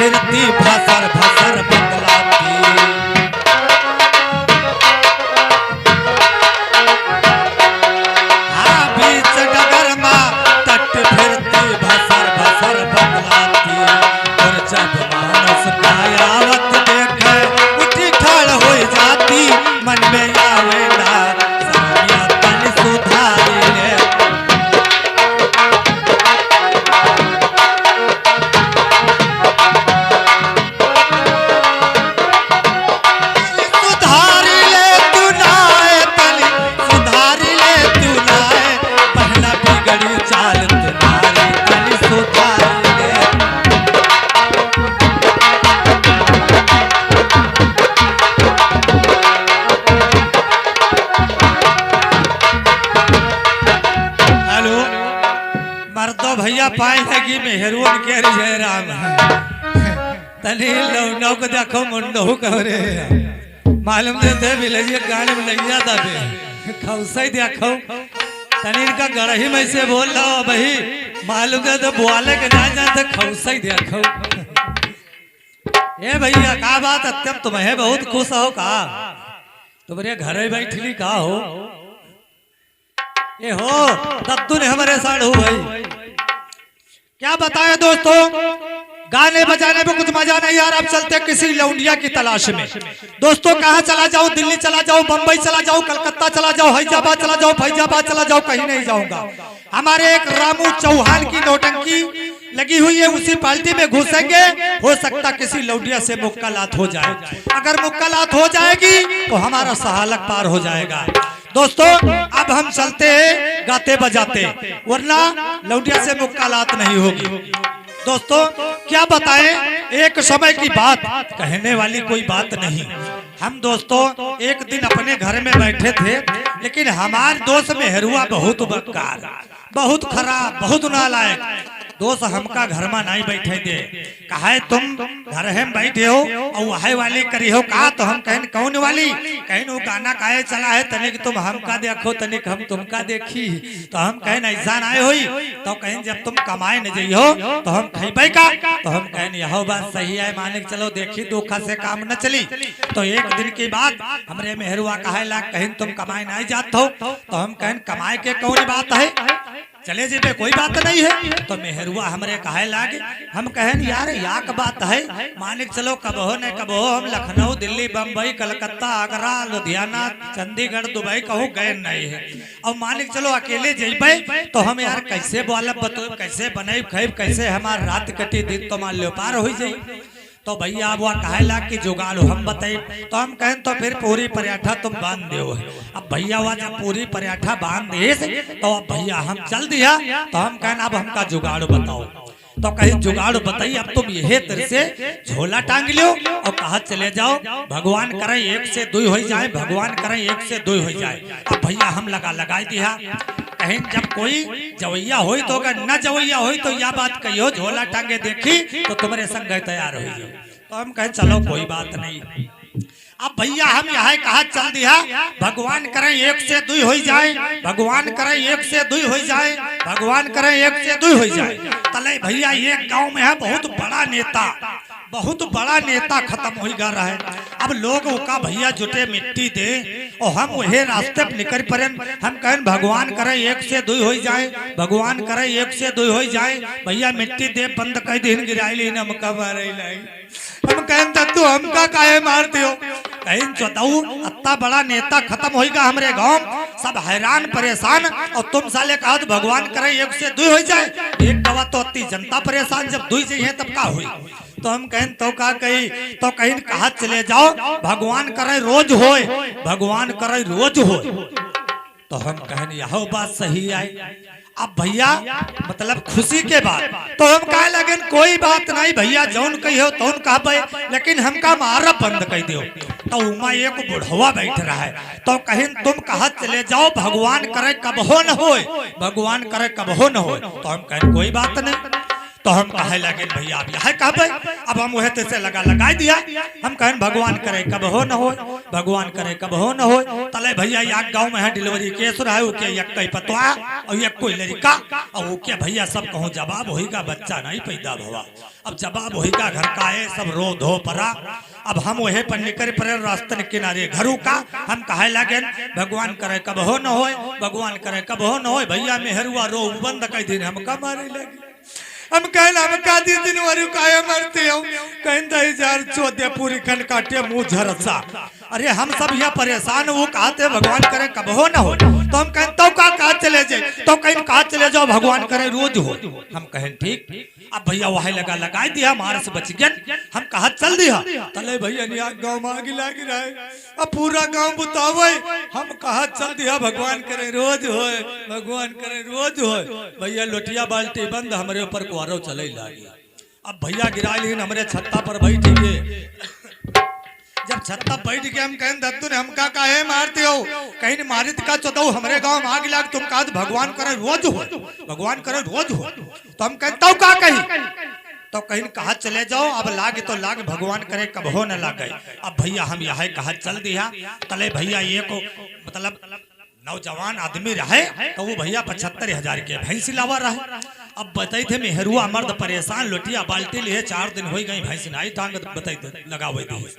फिरती भसर भसर बतलाती। हाँ बीच डगर माँ तट फिरती भसर भसर बतलाती। और जब मानस कायावत देखे उठी ठाड़ हो जाती। मन में आवे ना सामिया तन सुधारी ले। भैया पाए लगी मेहरून के जय राम तनी लौंडो को देखो मुंडो करे मालूम देते बिलजिए गाने में लग जाता बे खौसई देखो तनी इनका गड़ही में से बोल रहा भाई मालूम दे तो बुआले के ना जानते खौसई देखो। ए भैया का बात अत्यंत तुम्हें बहुत खुश हो का तुम्हारे घरे बैठली का हो ये हो दत्तू ने हमारे साथ हो भाई क्या बताया दोस्तों गाने बजाने में कुछ मजा नहीं यार। अब चलते किसी लौंडिया की तलाश में दोस्तों। कहाँ चला जाओ, दिल्ली चला जाओ, बंबई चला जाओ, कलकत्ता चला जाओ, हैदराबाद चला जाओ, फैजाबाद चला जाओ, कहीं नहीं जाऊंगा। हमारे एक रामू चौहान की नौटंकी लगी हुई है, उसी पार्टी में घुसेंगे। हो सकता किसी लौंडिया से मुक्कालात हो जाए। अगर मुक्कालात हो जाएगी तो हमारा सहालक पार हो जाएगा। दोस्तों अब हम चलते हैं गाते बजाते, वरना लौंडिया से मुक्कालात नहीं होगी। दोस्तों क्या बताएं, एक समय की बात, कहने वाली कोई बात नहीं। हम दोस्तों एक दिन अपने घर में बैठे थे, लेकिन हमारे दोस्त मेहरुआ बहुत बदकार, बहुत खराब, बहुत नालायक दोस्त हमका घर में नहीं बैठे दे। कहे तुम घर में बैठे हो और वही वाली करी हो का, तो हम कहें कौन वाली, कहीं वो गाना काहे चला है तनिक तुम हमका देखो तनिक हम तुमका देखी। तो हम कहें ऐसा आए हुई, तो कहें जब तुम कमाए न जइहो तो हम खेबे का, तो हम कहें यह बात सही है मालिक चलो देखी दुखा से काम न चली। तो एक दिन की बात हमरे मेहरुआ कहे ला कहीं तुम कमाए नहीं जात हो, तो हम कहें कमाए के कौन बात है, चले जी पे कोई बात नहीं है। तो मेहरुआ हमरे कहे लागे, हम कहें यार याक बात है मालिक चलो कब हो न कब हो, हम लखनऊ दिल्ली बम्बई कलकत्ता आगरा लुधियाना चंडीगढ़ दुबई कहूँ गए नहीं है। और मालिक चलो अकेले जेबे तो हम यार कैसे बोलब बतो, कैसे बने खेब, कैसे हमार रात कटी दिन तो मान लो पार हो जाये। तो भैया अब वह कहे ला कि जुगाड़ हम बताए, तो हम कहें तो फिर पूरी पराठा तुम बांध दो। अब भैया वह जब पूरी पराठा बांध दे तो अब भैया हम चल दिया। तो हम कहें अब हमका जुगाड़ बताओ, तो कहीं जुगाड़ बताइए। अब तुम यह तरह से झोला टांग लो और कहा चले जाओ, भगवान करे एक से दुई हो जाए, भगवान करे एक से दुई हो जाए। अब भैया हम लगाई दिया। कहीं जब कोई जवैया हो तो अगर न जवैया हो तो यह बात कहियो झोला टांगे देखी तो तुम्हारे संग तैयार हो जाओ। तो हम कहें चलो कोई बात नहीं। अब भैया हम यहाँ कहा चल दिया, भगवान करें एक से दुई हो जाए, भगवान करें एक से दुई हो जाए, भगवान करें एक से दुई हो जाए। तले भैया ये गांव में है बहुत बड़ा नेता, बहुत बड़ा नेता खत्म हो गया है। अब लोग का भैया जुटे मिट्टी दे और हम वही रास्ते पर निकल पड़े। हम कहें भगवान करे एक से दुई हो जाए, भगवान करे एक से दुई हो जाए। भैया मिट्टी दे बंद कर दिन गिराई हमका मारे। हम कहें तू हमका काहे मारते हो, कहीं चौताऊ अत्ता बड़ा नेता खत्म होगा हमारे गांव, सब हैरान परेशान। और तुम साले कहा तो भगवान करे एक से दुई हो जाए, एक गवा तो अति जनता परेशान, जब दुई चाहिए तब का हुई। तो हम कहें तो का कही, तो कहीं कहा चले जाओ भगवान करे रोज होए, भगवान करे रोज होए। तो हम कहें यह बात सही है। अब भैया मतलब खुशी के बाद तो हम कहे लगे कोई बात नहीं भैया जौन कही हो तौन कहबे, लेकिन हमका मारा बंद कर दियो। तो उमा एक बुढ़वा बैठ रहा है, तो कहीं तुम कहा चले जाओ भगवान करे कब हो न होए, भगवान करे कब हो न होए। तो हम कहें कोई बात नहीं। तो हम कहे लगे भैया अब यह कहबे, अब हम वह तैसे लगा दिया। हम कहें भगवान करे कब हो न हो, भगवान करे कब हो न हो। तले भैया या गांव में है डिलीवरी केस रहा है, ओके एक कई पतवा और एक कोई लड़का और ओके भैया सब कहूँ जवाब होगा, बच्चा नहीं पैदा भवा। अब जवाब होगा घर का है सब रो धो परा। अब हम वही पर निकल पड़े रास्ते किनारे घरों का। हम कहे लगे भगवान करे कब हो न हो, भगवान करे कब हो न हो। भैया मेहरुआ रो बंद कर दिन हम कब मारे लगे। हम कहना हम का दिन वारी काहे मरते हो, कहता हजार चौदह पूरी खन काटे मुंह झरसा। अरे हम सब यहाँ परेशान, वो कहते भगवान करे कब हो न हो। तो हम कहें तो का कहा चले जाए, तो कहीं कहा चले जाओ भगवान करे रोज हो। हम कहें ठीक। अब भैया वही लगा दिया, मार से बच गया। हम कहा चल दिया। तले भैया गाँव में आगे लागी रहे, अब पूरा गाँव बुतावे। हम कहा चल दिया भगवान करे रोज हो, भगवान करे रोज हो। भैया लोटिया बाल्टी बंद हमारे ऊपर कुआरो चले लागी। अब भैया गिरा ली हमारे छत्ता पर बैठ गए। जब छत्ता बैठ गए हम कहें दत्तू ने हमका काहे मारते हो, कहीं मारित का चौथो हमारे गांव में आग लाग, तुम कहा भगवान करे रोज हो, भगवान करे रोज हो। तो हम कहते तो का कहीं, तो कहीं कहा चले जाओ, अब लाग तो लाग भगवान करे कब हो न लागे। अब भैया हम यह कहा चल दिया। तले भैया ये को मतलब नौजवान आदमी रहे तो वो भैया 75,000 के भैंस लावा रहे। अब बताई थे मेहरुआ मर्द परेशान, लोटिया बाल्टी लिए 4 दिन हो गई भैंस नहीं टांग बताई लगावे दी,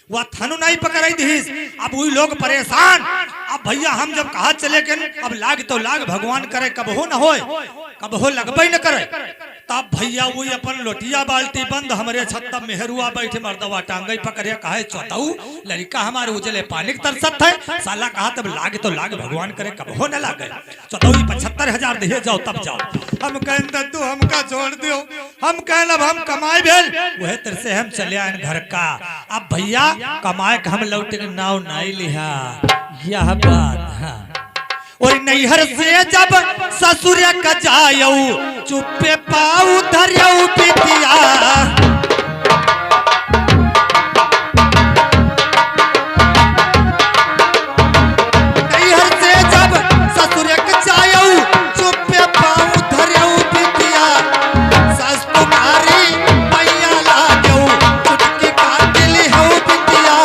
वह थानू नहीं पकड़ाई दी। अब वही लोग परेशान। अब भैया हम जब कहा चले के अब लाग तो लाग भगवान करे कब हो न हो, कब हो लगबे न करे। तब भैया वही अपन लोटिया बाल्टी बंद हमारे छत्ता मेहरुआ बैठे मर्दवा टांगे पकड़े कहे चौथाऊ लड़का हमारे उजले पानी की तरसत है। साला कहा तब लाग तो लाग भगवान करे कब हो न लागे। चौथाऊ 75,000 दे जाओ तब जाओ। हम कहें दद्दू हमका छोड़ दो, हम कहें अब हम कमाए भेल वह तरह से हम चले आए घर का। अब भैया कमाए के हम लौटे के नाव नहीं लिहा, यह बात हाँ। और नैहर से जब ससुर का जायऊ चुप्पे पाऊ धरियऊ पितिया। नैहर से जब ससुर का जायऊ चुप्पे पाऊ धरियऊ पितिया। सस तुम्हारी मैया लागऊ चुटकी काटली हऊ पितिया।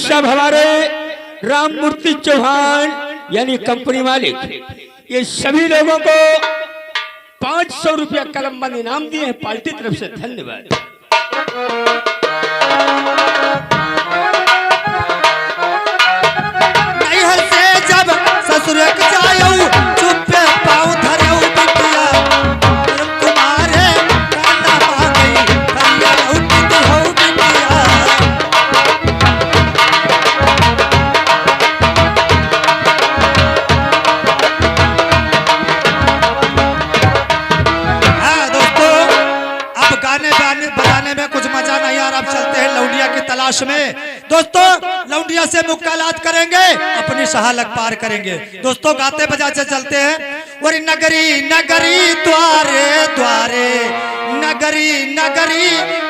सब हमारे राम मूर्ति चौहान यानी कंपनी मालिक, ये सभी लोगों को 500 रुपया कलम बंद इनाम दिए हैं पार्टी तरफ से, धन्यवाद। नैहर से जब ससुर जायऊ चुप पाँव धरऊ बिटिया तुम्हारे कांदा पा गई करिया लौट हो बिटिया। हाँ दोस्तों, अब गाने बजाने में कुछ मजा नहीं आ रहा। अब चलते हैं लौंडिया की तलाश में। दोस्तों लौंडिया से मुक्कालात करेंगे, अपनी सहालक पार करेंगे। दोस्तों गाते बजाते चलते हैं। और नगरी नगरी द्वारे द्वारे, नगरी नगरी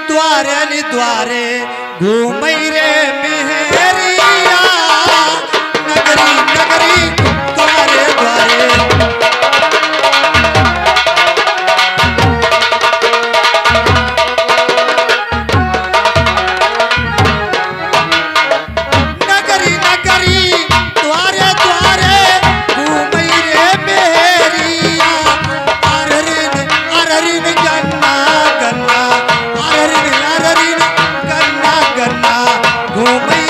द्वारे नि द्वारे घूमई रे मेहरिया, नगरी नगरी द्वारे द्वारे। नगरी नगरी द्वारे द्वारे घूमई रे मेहरिया, अररिन अररिन गन्ना गन्ना, अररिन अररिन गन्ना गन्ना घूमई